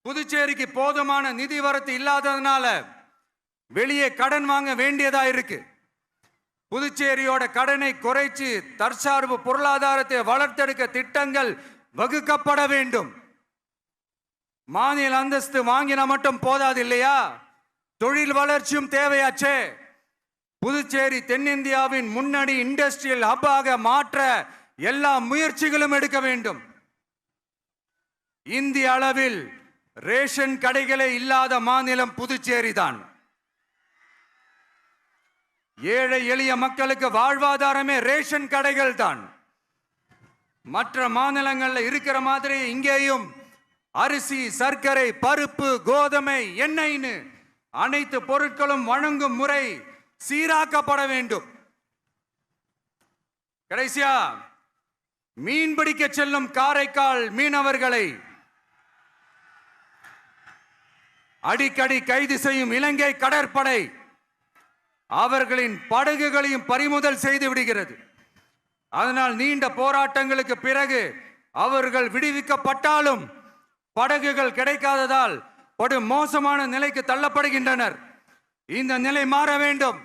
புதுச்சேரிக்கு போதுமான நிதி வரத்து இல்லாததுனால வெளியே கடன் வாங்க வேண்டியதா இருக்கு. புதுச்சேரியோட கடனை குறைச்சு தற்சார்பு பொருளாதாரத்தை வளர்த்தெடுக்க திட்டங்கள் வகுக்கப்பட வேண்டும். மாநில அந்தஸ்து வாங்கினா மட்டும் போதாது இல்லையா, தொழில் வளர்ச்சியும் தேவையாச்சே. புதுச்சேரி தென்னிந்தியாவின் முன்னணி இண்டஸ்ட்ரியல் ஹப்பாக மாற்ற எல்லா முயற்சிகளும் எடுக்க வேண்டும். இந்திய அளவில் ரேஷன் கடைகளே இல்லாத மாநிலம் புதுச்சேரி தான். ஏழை எளிய மக்களுக்கு வாழ்வாதாரமே ரேஷன் கடைகள் தான். மற்ற மாநிலங்கள்ல இருக்கிற மாதிரி இங்கேயும் அரிசி, சர்க்கரை, பருப்பு, கோதுமை, எண்ணெய்னு அனைத்து பொருட்களும் வழங்கும் முறை சீராக்கப்பட வேண்டும். கடைசியா மீன்பிடிக்க செல்லும் காரைக்கால் மீனவர்களை அடிக்கடி கைது செய்யும் இலங்கை கடற்படை அவர்களின் படகுகளையும் பறிமுதல் செய்து விடுகிறது. அதனால் நீண்ட போராட்டங்களுக்கு பிறகு அவர்கள் விடுவிக்கப்பட்டாலும் படகுகள் கிடைக்காததால் படு மோசமான நிலைக்கு தள்ளப்படுகின்றனர். இந்த நிலை மாற வேண்டும்.